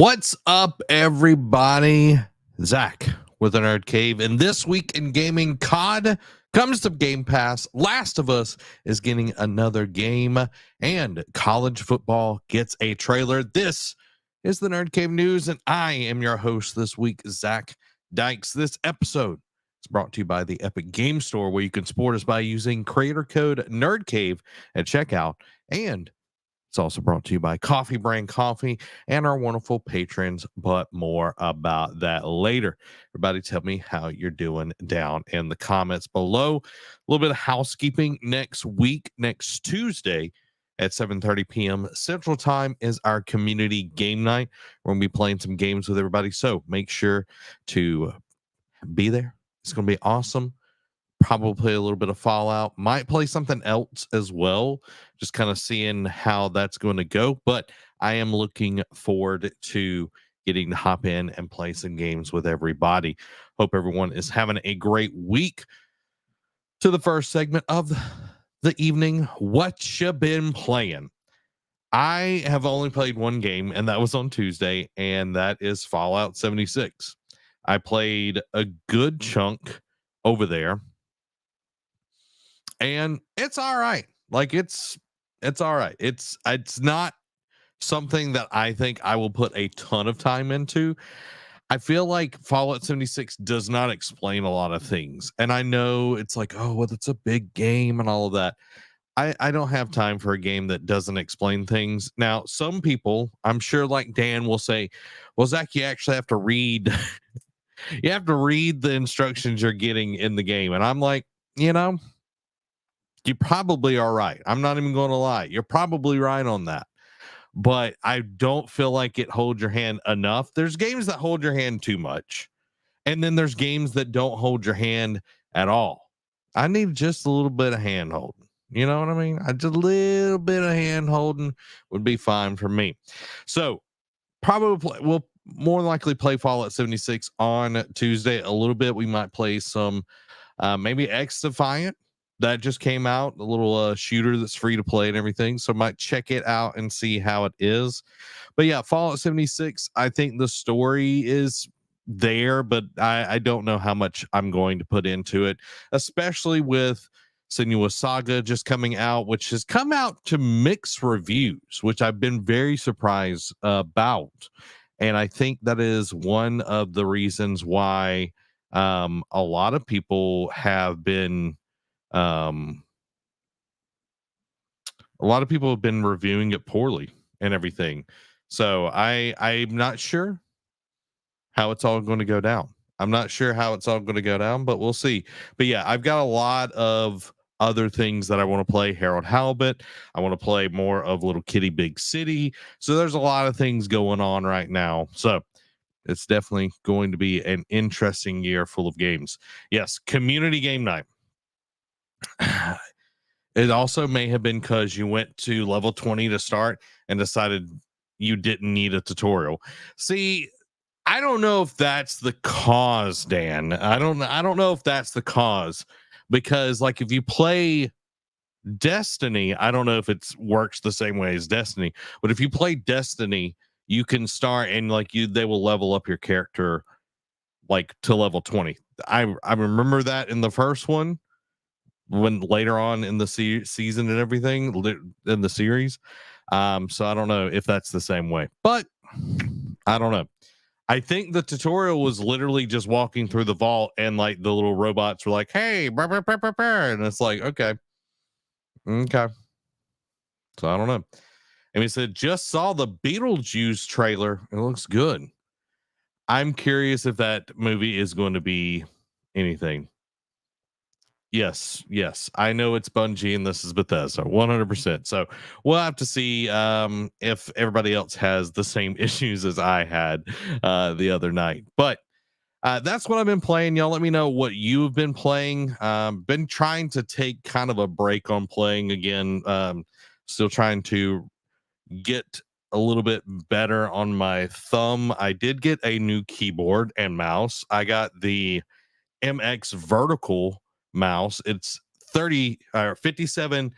What's up, everybody? Zach with the NerdCave, and this week in gaming, COD comes to Game Pass. Last of Us is getting another game, and college football gets a trailer. This is the NerdCave News, and I am your host this week, Zach Dykes. This episode is brought to you by the Epic Game Store, where you can support us by using creator code NerdCave at checkout, and it's also brought to you by Coffee Brand Coffee and our wonderful patrons, but more about that later. Everybody tell me how you're doing down in the comments below. A little bit of housekeeping next week, next Tuesday at 7:30 p.m. Central Time is our community game night. We're going to be playing some games with everybody, so make sure to be there. It's going to be awesome. Probably play a little bit of Fallout, might play something else as well, just kind of seeing how that's going to go. But I am looking forward to getting to hop in and play some games with everybody. Hope everyone is having a great week. To the first segment of the evening, what you been playing? I have only played one game, and that was on Tuesday, and that is Fallout 76. I played a good chunk over there, and it's all right. Like it's all right. It's not something that I think I will put a ton of time into. I feel like Fallout 76 does not explain a lot of things. And I know it's like, oh, well, it's a big game and all of that. I don't have time for a game that doesn't explain things. Now, some people, I'm sure like Dan will say, well, Zach, you actually have to read you have to read the instructions you're getting in the game. And I'm like, you probably are right. I'm not even going to lie. You're probably right on that. But I don't feel like it holds your hand enough. There's games that hold your hand too much. And then there's games that don't hold your hand at all. I need just a little bit of hand holding. You know what I mean? Just a little bit of hand holding would be fine for me. So we'll more likely play Fallout 76 on Tuesday a little bit. We might play some maybe X Defiant. That just came out, a little shooter that's free to play and everything. So might check it out and see how it is. But yeah, Fallout 76, I think the story is there, but I don't know how much I'm going to put into it, especially with Senua's Saga just coming out, which has come out to mixed reviews, which I've been very surprised about. And I think that is one of the reasons why a lot of people have been a lot of people have been reviewing it poorly and everything. So I'm not sure how it's all going to go down. But we'll see. But yeah, I've got a lot of other things that I want to play. Harold Halibut. I want to play more of Little Kitty Big City. So there's a lot of things going on right now. So it's definitely going to be an interesting year full of games. Yes, community game night. It also may have been because you went to level 20 to start and decided you didn't need a tutorial. See, I don't know if that's the cause, Dan. I don't know if that's the cause, because like if you play Destiny, I don't know if it works the same way as Destiny, but if you play Destiny, you can start and they will level up your character like to level 20. I remember that in the first one, when later on in the season and everything in the series. So I don't know if that's the same way, but I don't know. I think the tutorial was literally just walking through the vault and like the little robots were like, hey, brr, brr, brr, brr, brr. And it's like, okay. So I don't know. And he said, just saw the Beetlejuice trailer. It looks good. I'm curious if that movie is going to be anything. Yes. I know it's Bungie and this is Bethesda, 100%. So we'll have to see if everybody else has the same issues as I had the other night. But that's what I've been playing. Y'all let me know what you've been playing. Been trying to take kind of a break on playing again. Still trying to get a little bit better on my thumb. I did get a new keyboard and mouse. I got the MX vertical mouse. It's 57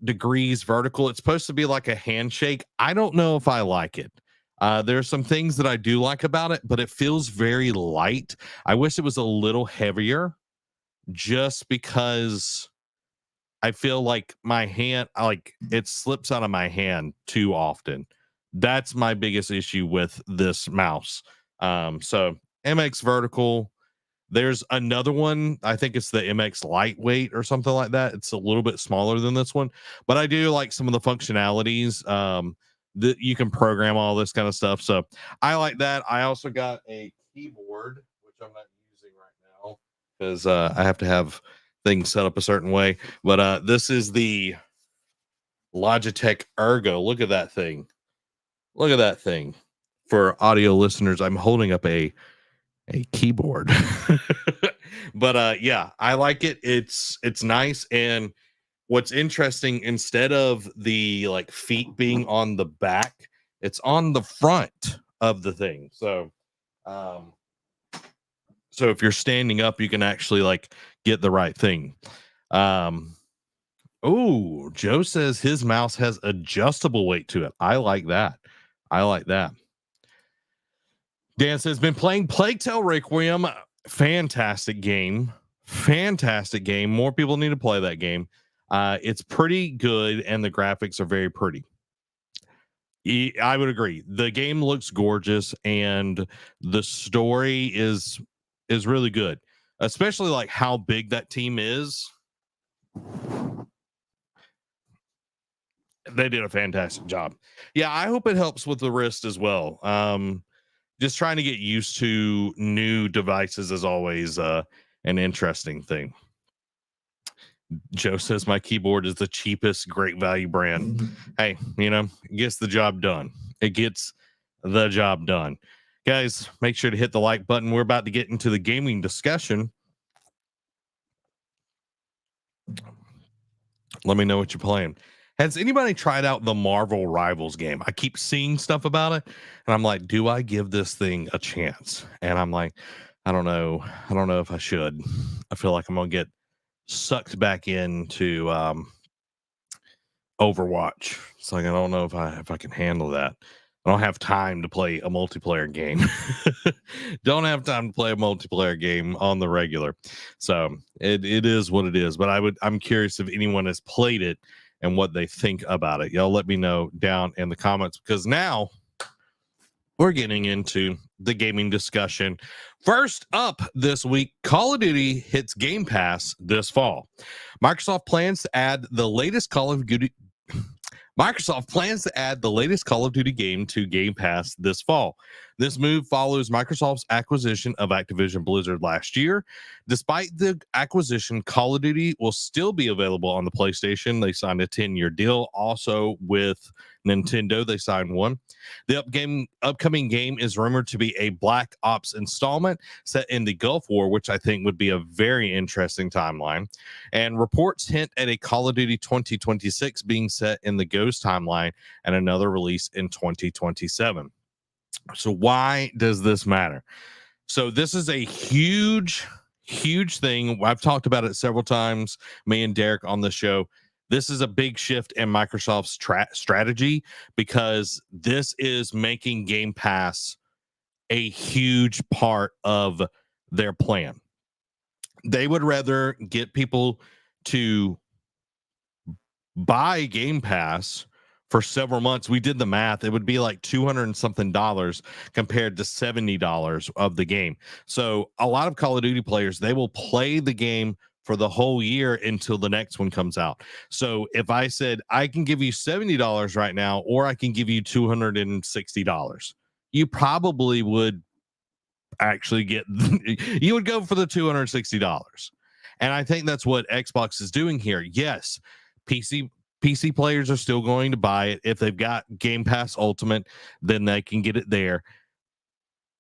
degrees vertical. It's supposed to be like a handshake. I don't know if I like it. There's some things that I do like about it, but it feels very light. I wish it was a little heavier just because I feel like my hand, like it slips out of my hand too often. That's my biggest issue with this mouse. So MX Vertical, there's another one. I think it's the MX Lightweight or something like that. It's a little bit smaller than this one, but I do like some of the functionalities. That you can program all this kind of stuff. So I like that. I also got a keyboard, which I'm not using right now because I have to have things set up a certain way. But this is the Logitech Ergo. Look at that thing. Look at that thing. For audio listeners, I'm holding up a keyboard. But yeah, I like it. It's nice. And what's interesting, instead of the like feet being on the back, it's on the front of the thing. Um so if you're standing up, you can actually like get the right thing. um Oh, Joe says his mouse has adjustable weight to it. I like that. I like that. Dan says, been playing Plague Tale Requiem. Fantastic game. Fantastic game. More people need to play that game. It's pretty good, and the graphics are very pretty. I would agree. The game looks gorgeous, and the story is really good, especially like how big that team is. They did a fantastic job. Yeah, I hope it helps with the wrist as well. Just trying to get used to new devices is always an interesting thing. Joe says my keyboard is the cheapest great value brand. Hey, it gets the job done. It gets the job done. Guys, make sure to hit the like button. We're about to get into the gaming discussion. Let me know what you're playing. Has anybody tried out the Marvel Rivals game? I keep seeing stuff about it, and I'm like, do I give this thing a chance? And I'm like, I don't know. I don't know if I should. I feel like I'm gonna get sucked back into Overwatch. It's like I don't know if I can handle that. I don't have time to play a multiplayer game. Don't have time to play a multiplayer game on the regular. So it is what it is. But I'm curious if anyone has played it and what they think about it. Y'all let me know down in the comments, because now we're getting into the gaming discussion. First up this week, Call of Duty hits Game Pass this fall. Microsoft plans to add the latest Call of Duty game to Game Pass this fall. This move follows Microsoft's acquisition of Activision Blizzard last year. Despite the acquisition, Call of Duty will still be available on the PlayStation. They signed a 10-year deal. Also with Nintendo, they signed one. The upcoming game is rumored to be a Black Ops installment set in the Gulf War, which I think would be a very interesting timeline. And reports hint at a Call of Duty 2026 being set in the Ghost timeline and another release in 2027. So why does this matter? So this is a huge thing. I've talked about it several times, me and Derek on the show. This is a big shift in Microsoft's strategy, because this is making Game Pass a huge part of their plan. They would rather get people to buy Game Pass for several months. We did the math. It would be like $200 and something compared to $70 of the game. So a lot of Call of Duty players, they will play the game for the whole year until the next one comes out. So if I said, I can give you $70 right now, or I can give you $260, you probably would actually get, you would go for the $260. And I think that's what Xbox is doing here. Yes, PC players are still going to buy it. If they've got Game Pass Ultimate, then they can get it there.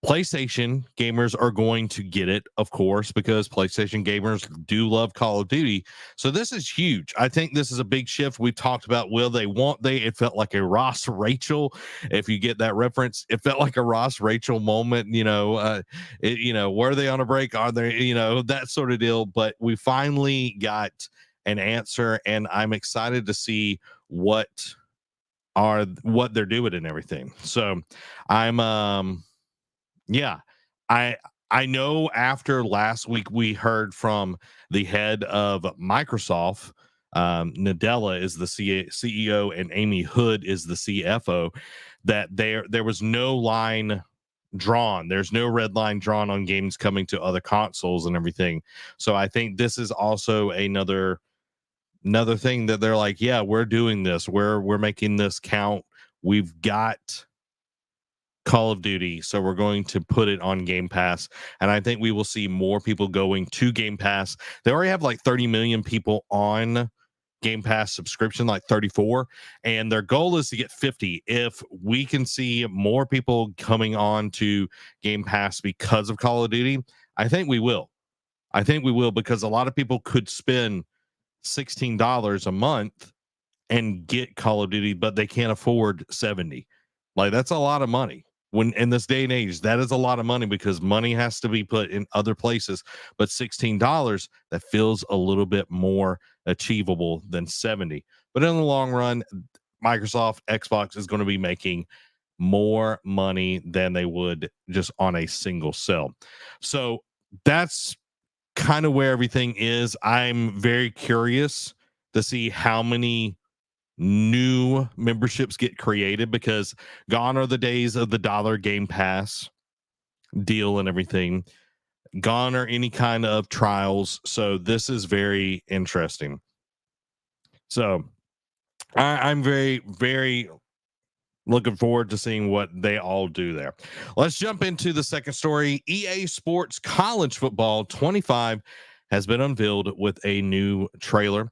PlayStation gamers are going to get it, of course, because PlayStation gamers do love Call of Duty. So this is huge. I think this is a big shift. We've talked about, it felt like a Ross Rachel. If you get that reference, it felt like a Ross Rachel moment, were they on a break? Are they, that sort of deal. But we finally got an answer, and I'm excited to see what are what they're doing and everything. So I'm yeah, I I know after last week we heard from the head of Microsoft. Nadella is the CEO and Amy Hood is the CFO. That there was no line drawn. There's no red line drawn on games coming to other consoles and everything. So I think this is also another thing that they're like, yeah, we're doing this. We're making this count. We've got Call of Duty, so we're going to put it on Game Pass. And I think we will see more people going to Game Pass. They already have like 30 million people on Game Pass subscription, like 34, and their goal is to get 50. If we can see more people coming on to Game Pass because of Call of Duty, I think we will. I think we will, because a lot of people could spend $16 a month and get Call of Duty, but they can't afford 70. Like, that's a lot of money. When in this day and age, that is a lot of money, because money has to be put in other places. But $16, that feels a little bit more achievable than 70. But in the long run, Microsoft, Xbox is going to be making more money than they would just on a single sell. So that's kind of where everything is. I'm very curious to see how many new memberships get created, because gone are the days of the dollar Game Pass deal and everything. Gone are any kind of trials. So this is very interesting. So I'm very, very looking forward to seeing what they all do there. Let's jump into the second story. EA Sports College Football 25 has been unveiled with a new trailer.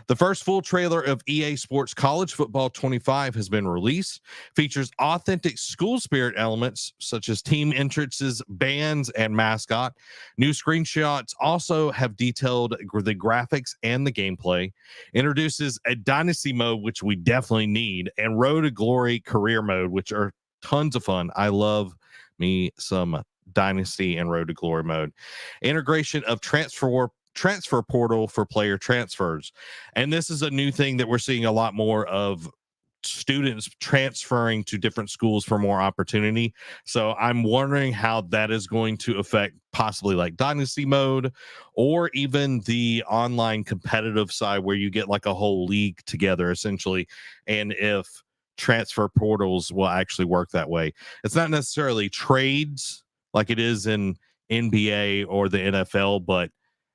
The first full trailer of EA Sports College Football 25 has been released. Features authentic school spirit elements such as team entrances, bands, and mascot. New screenshots also have detailed the graphics and the gameplay. Introduces a dynasty mode, which we definitely need, and Road to Glory career mode, which are tons of fun. I love me some Dynasty and Road to Glory mode. Integration of transfer portal for player transfers. And this is a new thing that we're seeing a lot more of, students transferring to different schools for more opportunity. So I'm wondering how that is going to affect possibly like Dynasty mode, or even the online competitive side where you get like a whole league together essentially. And if transfer portals will actually work that way. It's not necessarily trades like it is in NBA or the NFL, but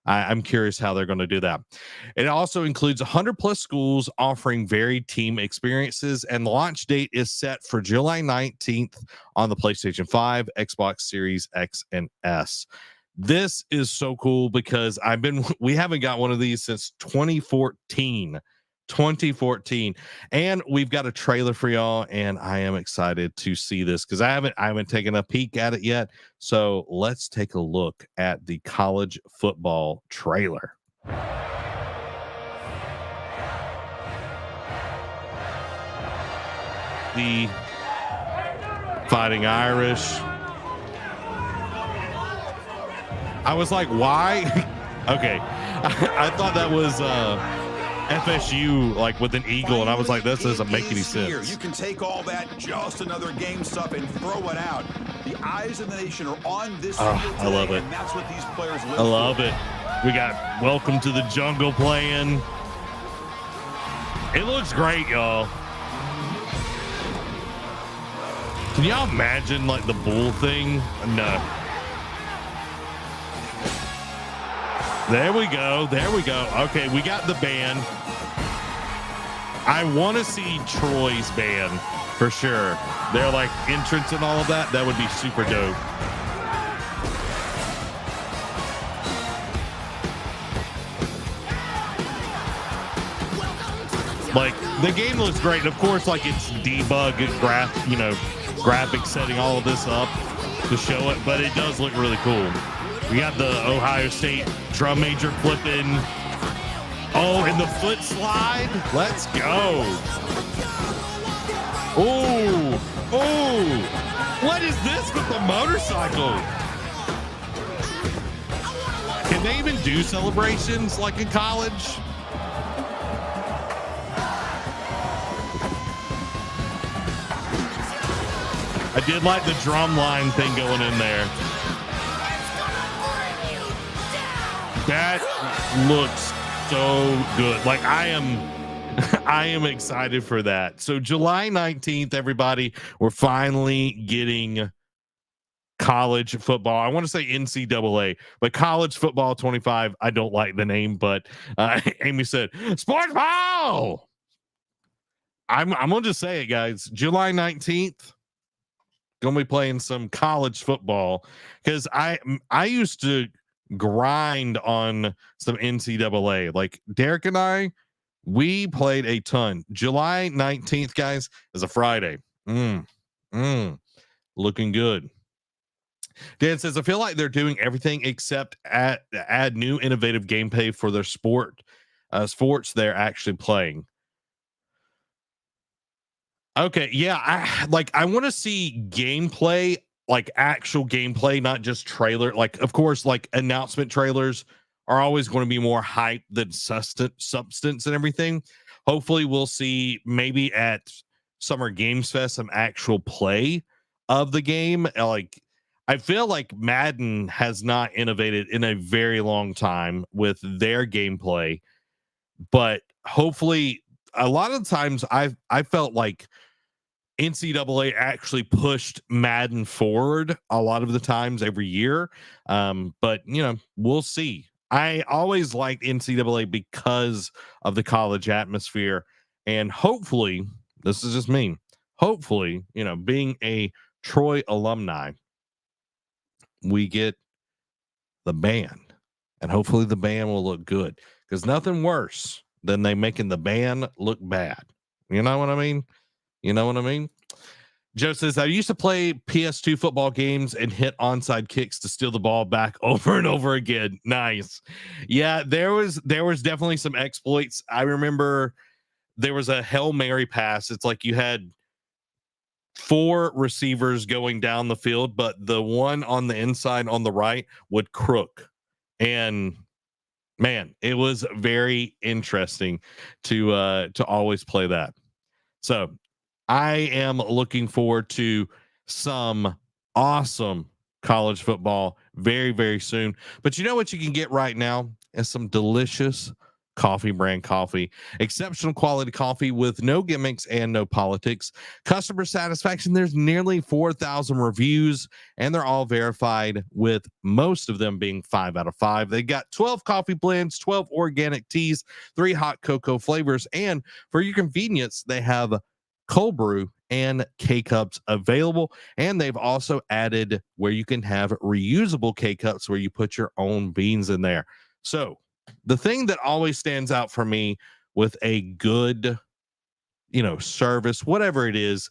I'm curious how they're going to do that. It also includes 100 plus schools offering varied team experiences, and the launch date is set for July 19th on the PlayStation 5, Xbox Series X and S. This is so cool because we haven't got one of these since 2014. And we've got a trailer for y'all, and I am excited to see this because I haven't taken a peek at it yet. So let's take a look at the college football trailer. The Fighting Irish. I was like, why? Okay. I thought that was FSU, like with an eagle, and I was like, this doesn't make any sense. You can take all that just another game stuff and throw it out. The eyes of the nation are on this field today, I love it. and that's what these players live I love it. We got Welcome to the Jungle playing. It looks great, y'all. Can y'all imagine like the bull thing? No. There we go. There we go. Okay, we got the band. I want to see Troy's band for sure. Their like entrance and all of that. That would be super dope. Like the game looks great. Of course, like it's debug and graphics setting all of this up to show it, but it does look really cool. We got the Ohio State drum major flipping. Oh, and the foot slide. Let's go. Oh, oh. What is this with the motorcycle? Can they even do celebrations like in college? I did like the drum line thing going in there. That looks so good. Like I am excited for that. So July 19th, everybody, we're finally getting college football. I want to say NCAA, but college football 25. I don't like the name, but Amy said sports ball. I'm gonna just say it, guys. July 19th, gonna be playing some college football because I used to grind on some NCAA. Like Derek and I, we played a ton. July 19th, guys, is a Friday. Looking good. Dan says, I feel like they're doing everything except add new innovative gameplay for their sports they're actually playing. Okay, yeah, I want to see gameplay, like actual gameplay, not just trailer. Like, of course, like announcement trailers are always going to be more hype than substance and everything. Hopefully, we'll see maybe at Summer Games Fest some actual play of the game. Like, I feel like Madden has not innovated in a very long time with their gameplay, but hopefully, a lot of the times I felt like NCAA actually pushed Madden forward a lot of the times every year. But we'll see. I always liked NCAA because of the college atmosphere, and hopefully, this is just me. Hopefully, being a Troy alumni, we get the band, and hopefully the band will look good, because nothing worse than they making the band look bad. You know what I mean? Joe says, I used to play PS2 football games and hit onside kicks to steal the ball back over and over again. Nice. Yeah, there was definitely some exploits. I remember there was a Hail Mary pass. It's like you had 4 receivers going down the field, but the one on the inside on the right would crook. And man, it was very interesting to always play that. So I am looking forward to some awesome college football very, very soon. But you know what you can get right now is some delicious coffee brand coffee, exceptional quality coffee with no gimmicks and no politics. Customer satisfaction, there's nearly 4,000 reviews, and they're all verified, with most of them being 5 out of 5. They got 12 coffee blends, 12 organic teas, 3 hot cocoa flavors, and for your convenience, they have cold brew and K-cups available. And they've also added where you can have reusable K-cups where you put your own beans in there. So the thing that always stands out for me with a good, service, whatever it is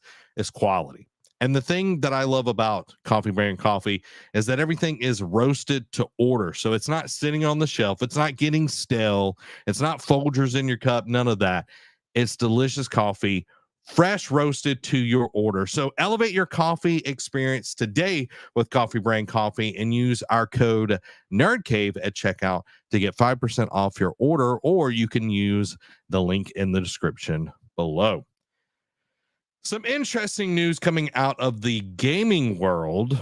quality. And the thing that I love about Coffee Brand Coffee is that everything is roasted to order. So it's not sitting on the shelf. It's not getting stale. It's not Folgers in your cup. None of that. It's delicious coffee, fresh roasted to your order. So elevate your coffee experience today with Coffee Brand Coffee and use our code NerdCave at checkout to get 5% off your order, or you can use the link in the description below. Some interesting news coming out of the gaming world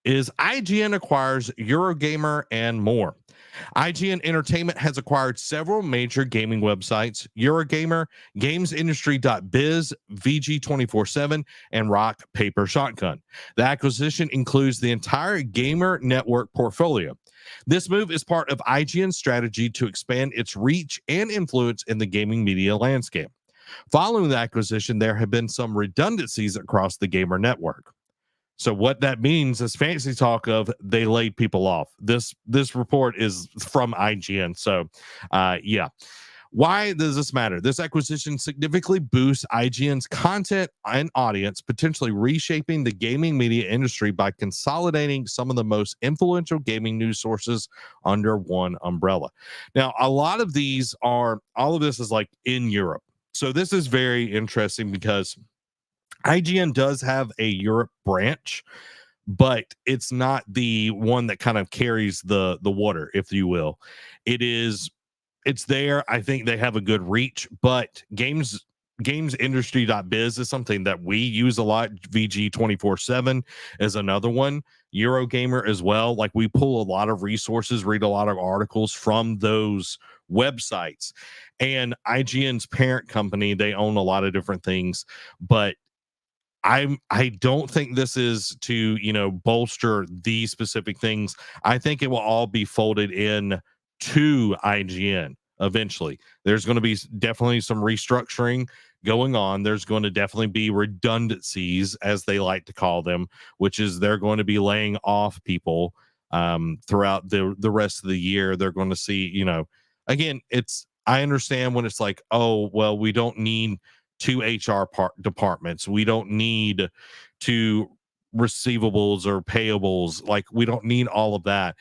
is IGN acquires Eurogamer and more. IGN Entertainment has acquired several major gaming websites: Eurogamer, GamesIndustry.biz, VG247, and Rock Paper Shotgun. The acquisition includes the entire Gamer Network portfolio. This move is part of IGN's strategy to expand its reach and influence in the gaming media landscape. Following the acquisition, there have been some redundancies across the Gamer Network. So what that means is fancy talk of they laid people off. This report is from IGN. So yeah. Why does this matter? This acquisition significantly boosts IGN's content and audience, potentially reshaping the gaming media industry by consolidating some of the most influential gaming news sources under one umbrella. Now, all of this is like in Europe. So this is very interesting because IGN does have a Europe branch, but it's not the one that kind of carries the water, if you will. It's there. I think they have a good reach, but gamesindustry.biz is something that we use a lot. VG 24/7 is another one. Eurogamer as well. Like, we pull a lot of resources, read a lot of articles from those websites. And IGN's parent company, they own a lot of different things, but I don't think this is to, bolster these specific things. I think it will all be folded in to IGN eventually. There's going to be definitely some restructuring going on. There's going to definitely be redundancies, as they like to call them, which is they're going to be laying off people throughout the rest of the year. They're going to see, again, I understand when it's like, oh, well, we don't need two departments. We don't need two receivables or payables. Like, we don't need all of that.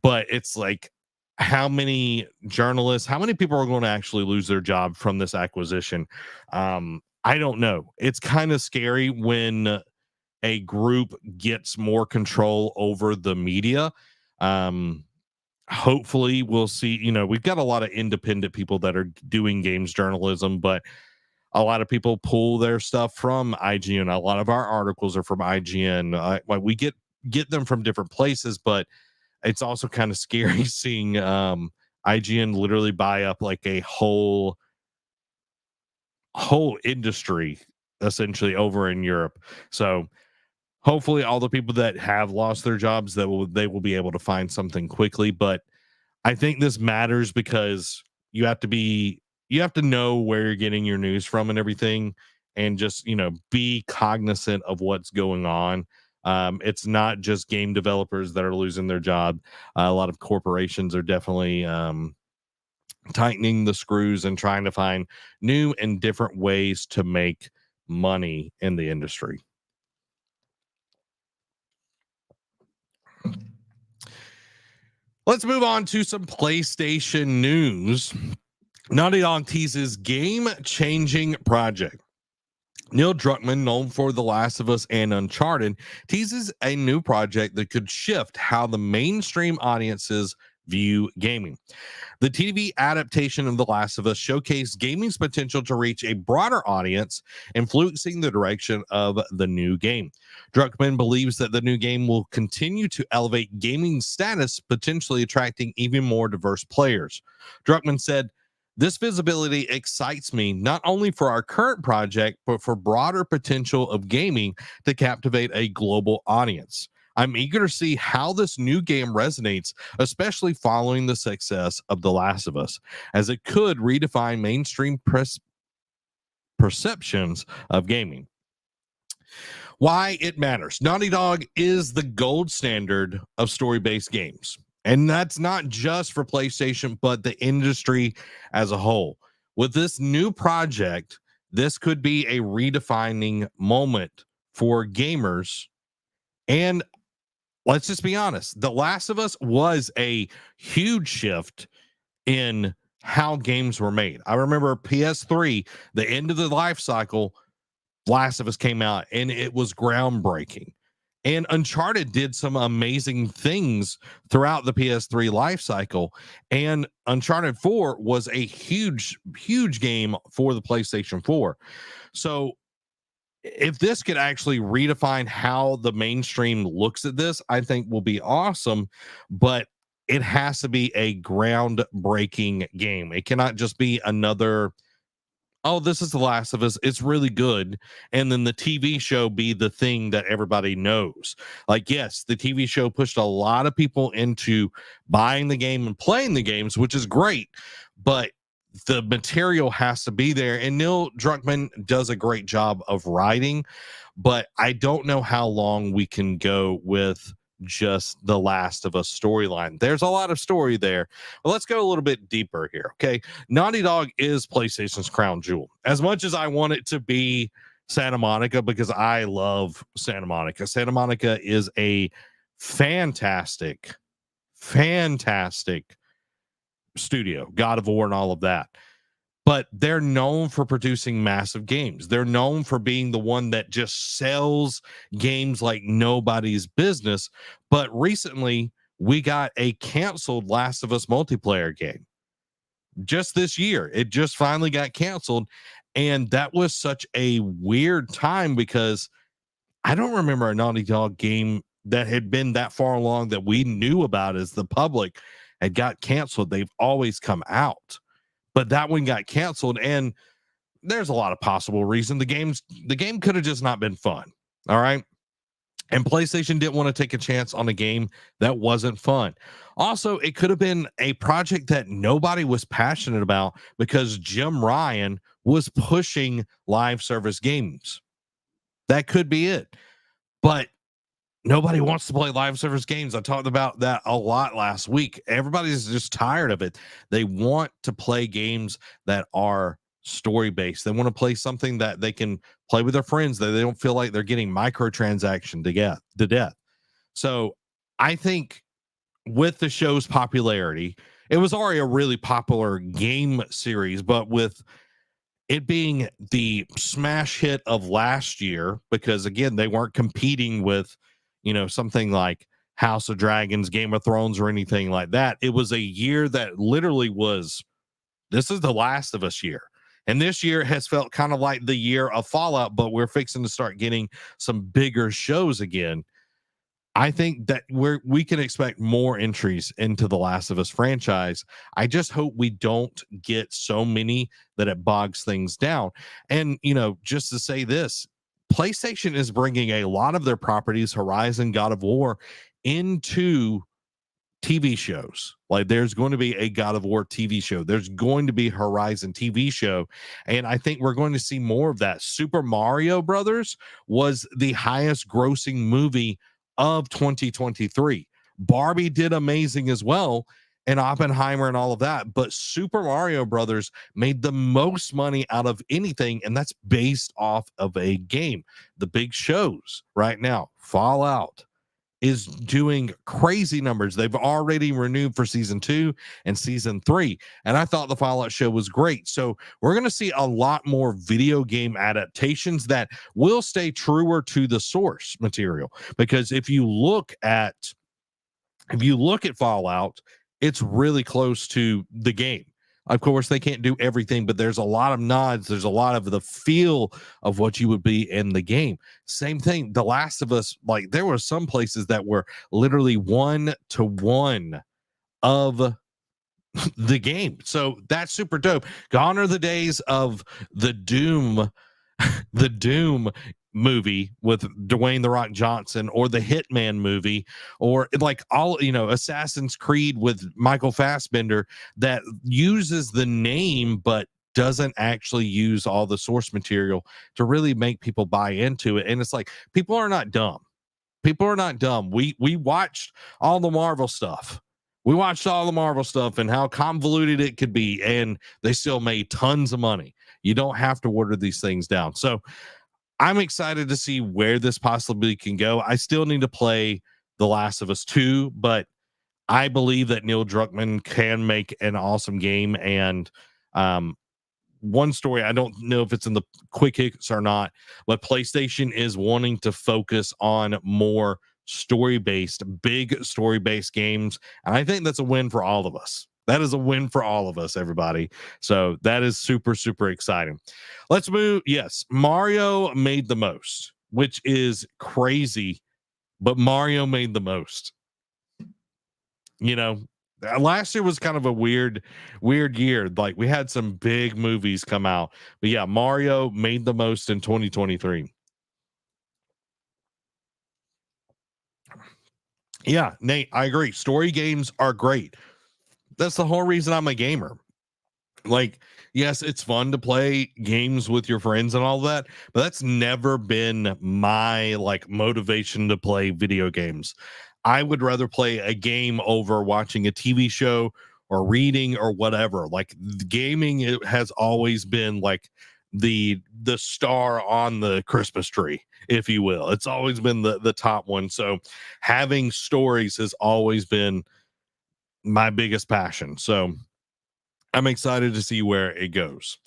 But it's like, how many journalists, how many people are going to actually lose their job from this acquisition? I don't know. It's kind of scary when a group gets more control over the media. Hopefully we'll see, we've got a lot of independent people that are doing games journalism, but a lot of people pull their stuff from IGN. A lot of our articles are from IGN. Like, we get them from different places, but it's also kind of scary seeing IGN literally buy up like a whole industry essentially over in Europe. So hopefully all the people that have lost their jobs, they will be able to find something quickly. But I think this matters because you have to know where you're getting your news from and everything, and just, be cognizant of what's going on. It's not just game developers that are losing their job. A lot of corporations are definitely tightening the screws and trying to find new and different ways to make money in the industry. Let's move on to some PlayStation news. Naughty Dog teases game-changing project. Neil Druckmann, known for The Last of Us and Uncharted, teases a new project that could shift how the mainstream audiences view gaming. The TV adaptation of The Last of Us showcased gaming's potential to reach a broader audience, influencing the direction of the new game. Druckmann believes that the new game will continue to elevate gaming status, potentially attracting even more diverse players. Druckmann said, "This visibility excites me not only for our current project, but for broader potential of gaming to captivate a global audience. I'm eager to see how this new game resonates, especially following the success of The Last of Us, as it could redefine mainstream perceptions of gaming." Why it matters. Naughty Dog is the gold standard of story-based games. And that's not just for PlayStation, but the industry as a whole. With this new project, this could be a redefining moment for gamers. And let's just be honest, The Last of Us was a huge shift in how games were made. I remember PS3, the end of the life cycle, Last of Us came out, and it was groundbreaking. And Uncharted did some amazing things throughout the PS3 life cycle. And Uncharted 4 was a huge, huge game for the PlayStation 4. So if this could actually redefine how the mainstream looks at this, I think will be awesome. But it has to be a groundbreaking game. It cannot just be another, oh, this is The Last of Us, it's really good, and then the TV show be the thing that everybody knows. Like, yes, the TV show pushed a lot of people into buying the game and playing the games, which is great, but the material has to be there. And Neil Druckmann does a great job of writing, but I don't know how long we can go with just The Last of Us storyline. There's a lot of story there, but let's go a little bit deeper here. Okay, Naughty Dog is PlayStation's crown jewel. As much as I want it to be Santa Monica, because I love Santa Monica. Santa Monica is a fantastic studio, God of War and all of that. But they're known for producing massive games. They're known for being the one that just sells games like nobody's business. But recently, we got a canceled Last of Us multiplayer game. Just this year, it just finally got canceled. And that was such a weird time because I don't remember a Naughty Dog game that had been that far along that we knew about as the public had got canceled. They've always come out, but that one got canceled. And there's a lot of possible reason. The game could have just not been fun. All right. And PlayStation didn't want to take a chance on a game that wasn't fun. Also, it could have been a project that nobody was passionate about because Jim Ryan was pushing live service games. That could be it. But nobody wants to play live service games. I talked about that a lot last week. Everybody's just tired of it. They want to play games that are story based. They want to play something that they can play with their friends, that they don't feel like they're getting microtransaction to death. So I think with the show's popularity, it was already a really popular game series, but with it being the smash hit of last year, because again, they weren't competing with, something like House of Dragons, Game of Thrones, or anything like that. It was a year that literally was, this is the Last of Us year. And this year has felt kind of like the year of Fallout, but we're fixing to start getting some bigger shows again. I think that we can expect more entries into the Last of Us franchise. I just hope we don't get so many that it bogs things down. And, just to say this, PlayStation is bringing a lot of their properties, Horizon, God of War, into TV shows. Like there's going to be a God of War TV show. There's going to be Horizon TV show. And I think we're going to see more of that. Super Mario Brothers was the highest grossing movie of 2023. Barbie did amazing as well, and Oppenheimer and all of that. But Super Mario Brothers made the most money out of anything, and that's based off of a game. The big shows right now, Fallout is doing crazy numbers. They've already renewed for season 2 and season 3. And I thought the Fallout show was great. So we're going to see a lot more video game adaptations that will stay truer to the source material. Because if you look at Fallout, it's really close to the game. Of course, they can't do everything, but there's a lot of nods. There's a lot of the feel of what you would be in the game. Same thing. The Last of Us, like there were some places that were literally 1-to-1 of the game. So that's super dope. Gone are the days of the Doom movie with Dwayne the Rock Johnson, or the Hitman movie, or like Assassin's Creed with Michael Fassbender that uses the name but doesn't actually use all the source material to really make people buy into it. And it's like, people are not dumb. We watched all the Marvel stuff. And how convoluted it could be, and they still made tons of money. You don't have to water these things down. So I'm excited to see where this possibly can go. I still need to play The Last of Us 2, but I believe that Neil Druckmann can make an awesome game. And one story, I don't know if it's in the quick hits or not, but PlayStation is wanting to focus on more big story-based games. And I think that's a win for all of us. That is a win for all of us, everybody. So that is super, super exciting. Let's move. Yes, Mario made the most, which is crazy, but Mario made the most. Last year was kind of a weird year. Like we had some big movies come out, but yeah, Mario made the most in 2023. Yeah, Nate, I agree. Story games are great. That's the whole reason I'm a gamer. Like, yes, it's fun to play games with your friends and all that, but that's never been my motivation to play video games. I would rather play a game over watching a TV show or reading or whatever. Like gaming, it has always been like the star on the Christmas tree, if you will. It's always been the top one. So having stories has always been my biggest passion. So I'm excited to see where it goes.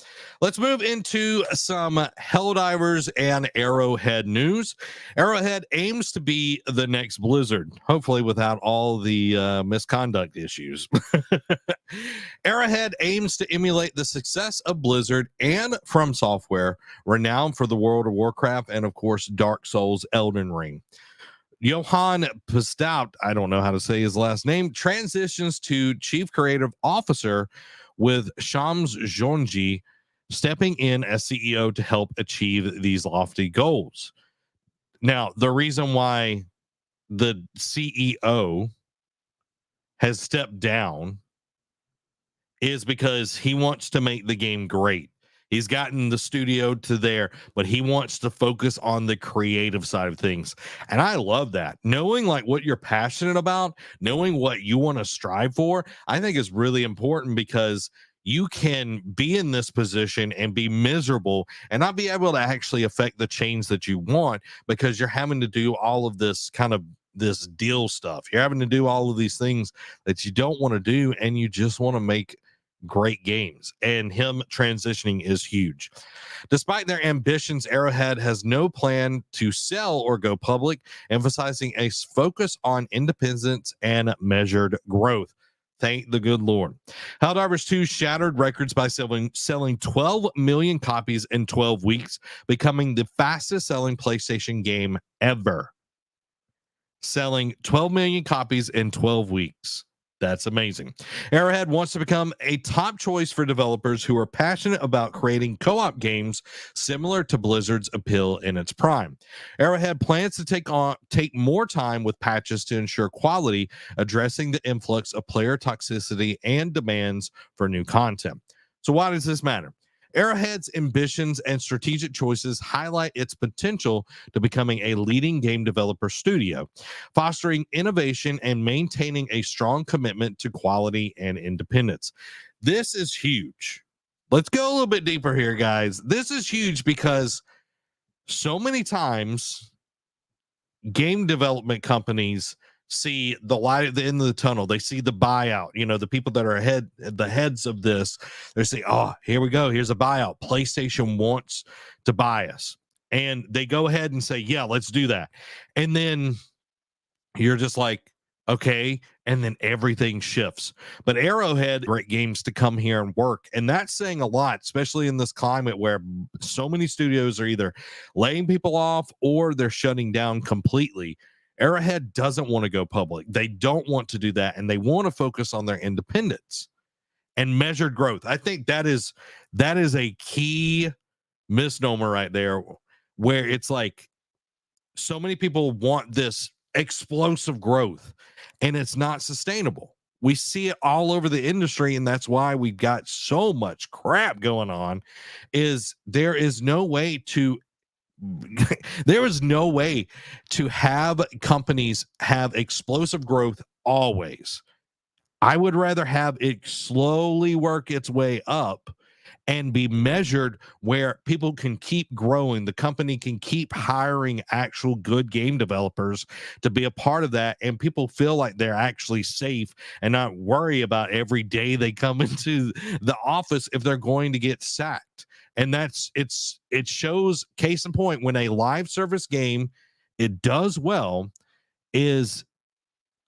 Let's move into some Helldivers and Arrowhead news. Arrowhead aims to be the next Blizzard, hopefully without all the misconduct issues. Arrowhead aims to emulate the success of Blizzard and From Software, renowned for the World of Warcraft and, of course, Dark Souls Elden Ring. Johan Pistout, I don't know how to say his last name, transitions to Chief Creative Officer, with Shams Jonji stepping in as CEO to help achieve these lofty goals. Now, the reason why the CEO has stepped down is because he wants to make the game great. He's gotten the studio to there, but he wants to focus on the creative side of things. And I love that. Knowing like what you're passionate about, knowing what you want to strive for, I think is really important, because you can be in this position and be miserable and not be able to actually affect the change that you want, because you're having to do all of this kind of this deal stuff. You're having to do all of these things that you don't want to do, and you just want to make great games, and him transitioning is huge. Despite their ambitions, Arrowhead has no plan to sell or go public, emphasizing a focus on independence and measured growth. Thank the good Lord. Helldivers 2 shattered records by selling 12 million copies in 12 weeks, becoming the fastest selling PlayStation game ever. Selling 12 million copies in 12 weeks. That's amazing. Arrowhead wants to become a top choice for developers who are passionate about creating co-op games similar to Blizzard's appeal in its prime. Arrowhead plans to take more time with patches to ensure quality, addressing the influx of player toxicity and demands for new content. So why does this matter? Arrowhead's ambitions and strategic choices highlight its potential to becoming a leading game developer studio, fostering innovation and maintaining a strong commitment to quality and independence. This is huge. Let's go a little bit deeper here, guys. This is huge because so many times game development companies see the light at the end of the tunnel. They see the buyout. You know, the people that are the heads of this, they say, oh, here we go. Here's a buyout. PlayStation wants to buy us. And they go ahead and say, yeah, let's do that. And then you're just like, okay. And then everything shifts. But Arrowhead, great games to come here and work. And that's saying a lot, especially in this climate where so many studios are either laying people off or they're shutting down completely. Arrowhead doesn't want to go public. They don't want to do that. And they want to focus on their independence and measured growth. I think that is a key misnomer right there, where it's like so many people want this explosive growth and it's not sustainable. We see it all over the industry, and that's why we've got so much crap going on. Is there is no way to there is no way to have companies have explosive growth always. I would rather have it slowly work its way up and be measured, where people can keep growing. The company can keep hiring actual good game developers to be a part of that. And people feel like they're actually safe and not worry about every day they come into the office if they're going to get sacked. And it shows, case in point, when a live service game, it does well, is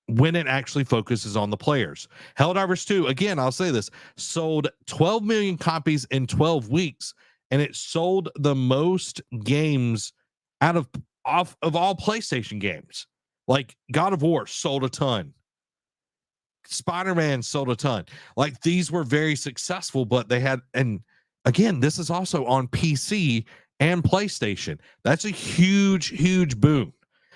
when it actually focuses on the players. Helldivers 2, again, I'll say this, sold 12 million copies in 12 weeks, and it sold the most games out of all PlayStation games. Like God of War sold a ton. Spider-Man sold a ton. Like, these were very successful, but they had, and again, this is also on PC and PlayStation. That's a huge, huge boom.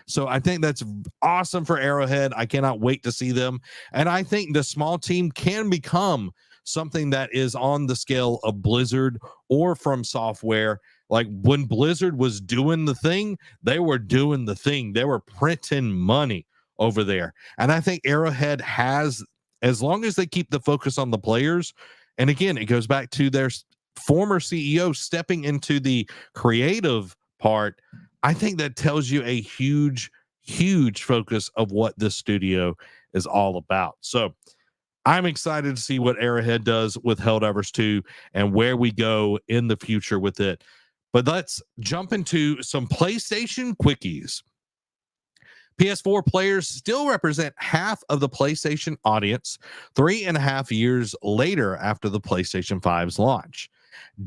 So I think that's awesome for Arrowhead. I cannot wait to see them. And I think the small team can become something that is on the scale of Blizzard or From Software. Like, when Blizzard was doing the thing, they were doing the thing. They were printing money over there. And I think Arrowhead has, as long as they keep the focus on the players, and again, it goes back to their former CEO stepping into the creative part, I think that tells you a huge, huge focus of what this studio is all about. So I'm excited to see what Arrowhead does with Helldivers 2 and where we go in the future with it. But let's jump into some PlayStation quickies. PS4 players still represent half of the PlayStation audience 3.5 years later after the PlayStation 5's launch.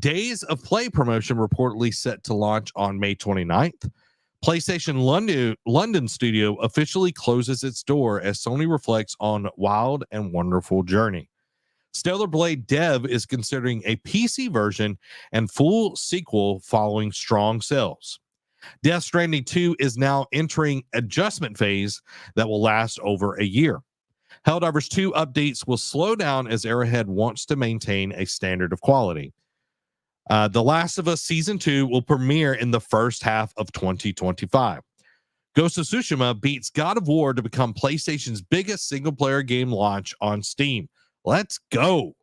Days of Play promotion reportedly set to launch on May 29th. PlayStation London studio officially closes its door as Sony reflects on Wild and Wonderful Journey. Stellar Blade Dev is considering a PC version and full sequel following strong sales. Death Stranding 2 is now entering adjustment phase that will last over a year. Helldivers 2 updates will slow down as Arrowhead wants to maintain a standard of quality. The Last of Us Season 2 will premiere in the first half of 2025. Ghost of Tsushima beats God of War to become PlayStation's biggest single-player game launch on Steam. Let's go.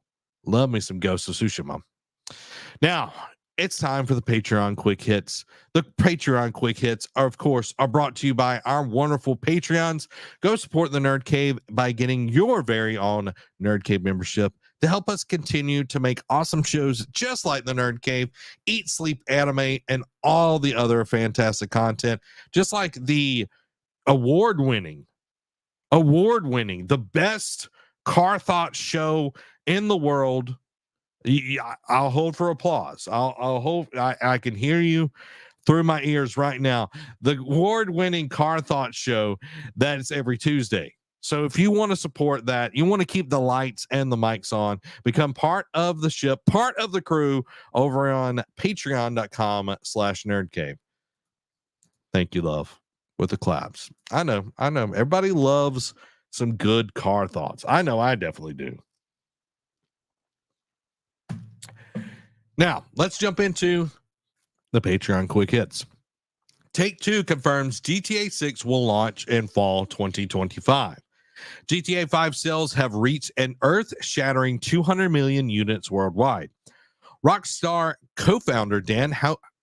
Love me some Ghost of Tsushima. Now, it's time for the Patreon quick hits. The Patreon quick hits are, of course, brought to you by our wonderful Patreons. Go support the Nerd Cave by getting your very own Nerd Cave membership to help us continue to make awesome shows just like the Nerd Cave, Eat, Sleep, Anime, and all the other fantastic content, just like the award-winning, the best car thought show in the world. I'll hold for applause. I'll hold. I can hear you through my ears right now. The award-winning car thought show that's every Tuesday. So if you want to support that, you want to keep the lights and the mics on, become part of the ship, part of the crew over on patreon.com/nerdcave. Thank you, love, with the claps. I know. Everybody loves some good car thoughts. I know I definitely do. Now, let's jump into the Patreon quick hits. Take-Two confirms GTA 6 will launch in fall 2025. GTA 5 sales have reached an earth-shattering 200 million units worldwide. Rockstar co-founder Dan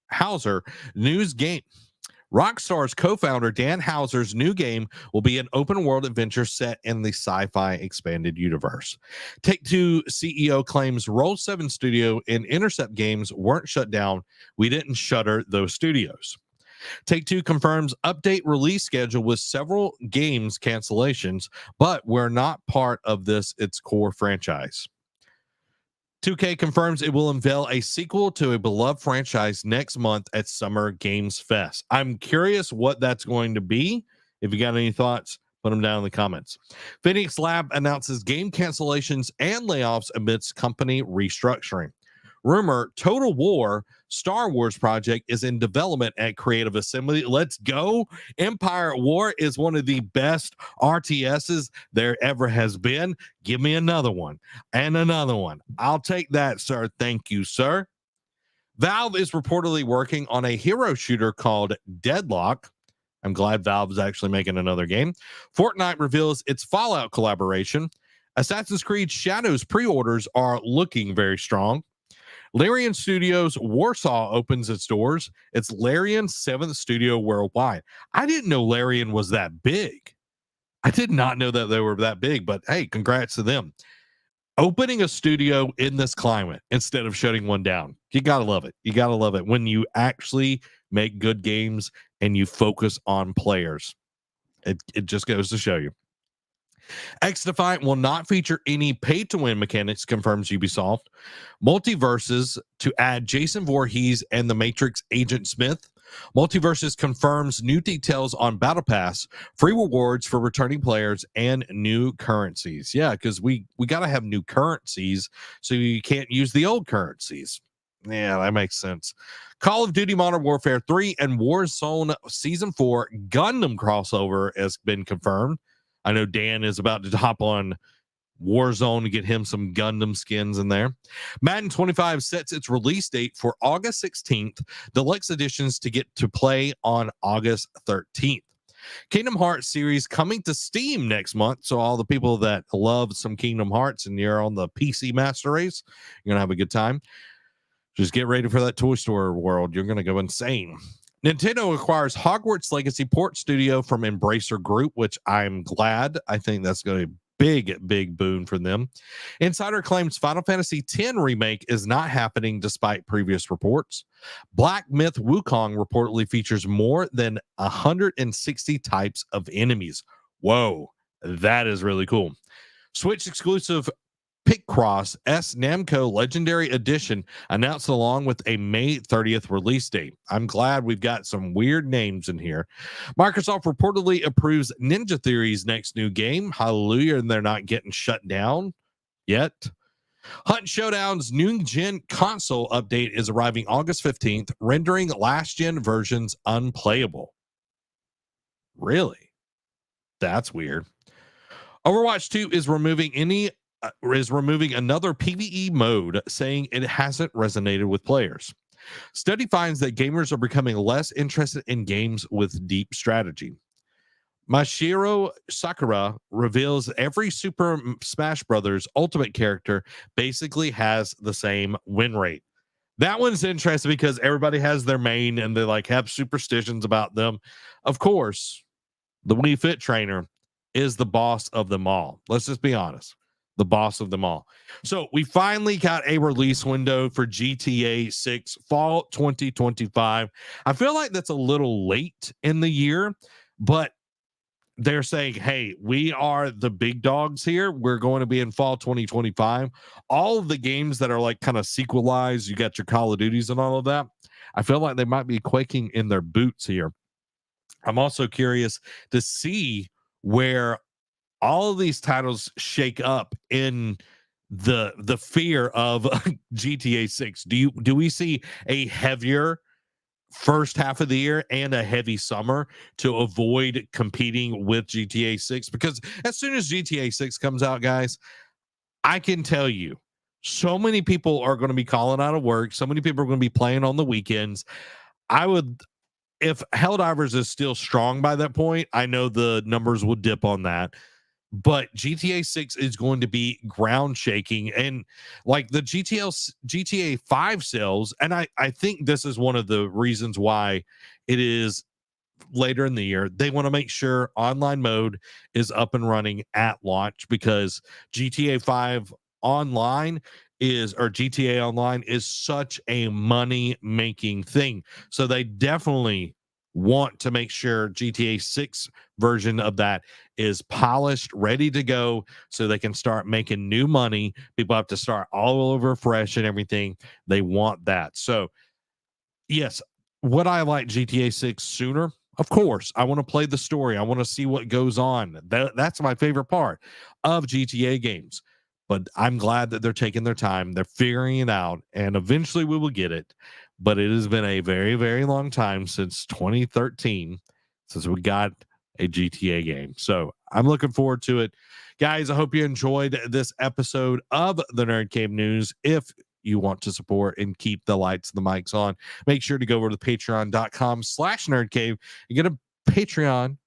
Houser's new game will be an open-world adventure set in the sci-fi expanded universe. Take-Two CEO claims Roll7 Studio and Intercept Games weren't shut down. We didn't shutter those studios. Take-Two confirms update release schedule with several games cancellations, but we're not part of its core franchise. 2K confirms it will unveil a sequel to a beloved franchise next month at Summer Games Fest. I'm curious what that's going to be. If you got any thoughts, put them down in the comments. Phoenix Lab announces game cancellations and layoffs amidst company restructuring. Rumor, Total War Star Wars project is in development at Creative Assembly. Let's go. Empire at War is one of the best RTSs there ever has been. Give me another one and another one. I'll take that, sir. Thank you, sir. Valve is reportedly working on a hero shooter called Deadlock. I'm glad Valve is actually making another game. Fortnite reveals its Fallout collaboration. Assassin's Creed Shadows pre-orders are looking very strong. Larian Studios Warsaw opens its doors. It's Larian's 7th studio worldwide. I didn't know Larian was that big. I did not know that they were that big, but hey, congrats to them. Opening a studio in this climate instead of shutting one down. You got to love it. You got to love it when you actually make good games and you focus on players. It just goes to show you. X-Defiant will not feature any pay-to-win mechanics, confirms Ubisoft. Multiverses to add Jason Voorhees and the Matrix Agent Smith. Multiverses confirms new details on Battle Pass, free rewards for returning players, and new currencies. Yeah, because we got to have new currencies, so you can't use the old currencies. Yeah, that makes sense. Call of Duty Modern Warfare 3 and Warzone Season 4 Gundam crossover has been confirmed. I know Dan is about to hop on Warzone to get him some Gundam skins in there. Madden 25 sets its release date for August 16th. Deluxe editions to get to play on August 13th. Kingdom Hearts series coming to Steam next month. So all the people that love some Kingdom Hearts and you're on the PC Master Race, you're going to have a good time. Just get ready for that Toy Store world. You're going to go insane. Nintendo acquires Hogwarts Legacy port studio from Embracer Group, which I'm glad. I think that's going to big boon for them. Insider claims Final Fantasy X remake is not happening despite previous reports. Black Myth Wukong reportedly features more than 160 types of enemies. Whoa, that is really cool. Switch exclusive Picross S Namco Legendary Edition announced along with a May 30th release date. I'm glad we've got some weird names in here. Microsoft reportedly approves Ninja Theory's next new game. Hallelujah, and they're not getting shut down yet. Hunt Showdown's new gen console update is arriving August 15th, rendering last gen versions unplayable. Really? That's weird. Overwatch 2 is removing another PvE mode, saying it hasn't resonated with players. Study finds that gamers are becoming less interested in games with deep strategy. Mashiro Sakura reveals every Super Smash Bros. Ultimate character basically has the same win rate. That one's interesting because everybody has their main and they like have superstitions about them. Of course, the Wii Fit trainer is the boss of them all. Let's just be honest. The boss of them all. So we finally got a release window for GTA 6 fall 2025. I feel like that's a little late in the year, but they're saying, hey, we are the big dogs here. We're going to be in fall 2025. All of the games that are like kind of sequelized, you got your Call of Duties and all of that. I feel like they might be quaking in their boots here. I'm also curious to see where all of these titles shake up in the fear of GTA 6. Do we see a heavier first half of the year and a heavy summer to avoid competing with GTA 6? Because as soon as GTA 6 comes out, guys, I can tell you so many people are going to be calling out of work. So many people are going to be playing on the weekends. If Helldivers is still strong by that point, I know the numbers will dip on that. But GTA 6 is going to be ground shaking, and like the GTA 5 sales, and I think this is one of the reasons why it is later in the year. They want to make sure online mode is up and running at launch, because GTA 5 online GTA Online is such a money making thing. So they definitely want to make sure GTA 6 version of that is polished, ready to go, so they can start making new money. People have to start all over fresh and everything. They want that. So, yes, would I like GTA 6 sooner? Of course. I want to play the story. I want to see what goes on. That's my favorite part of GTA games. But I'm glad that they're taking their time. They're figuring it out, and eventually we will get it. But it has been a very, very long time, since 2013, since we got a GTA game. So I'm looking forward to it. Guys, I hope you enjoyed this episode of the Nerd Cave News. If you want to support and keep the lights and the mics on, make sure to go over to patreon.com/nerdcave and get a Patreon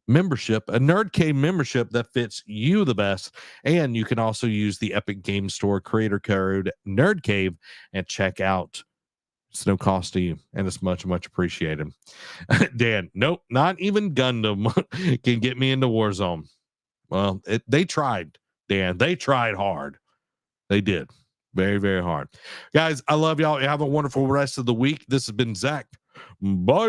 membership, a NerdCave membership that fits you the best. And you can also use the Epic Game Store creator code NerdCave and check out. It's no cost to you, and it's much appreciated. Dan, nope, not even Gundam can get me into Warzone. Well, they tried, Dan. They tried hard. They did. Very, very hard. Guys, I love y'all. Have a wonderful rest of the week. This has been Zach. Bye.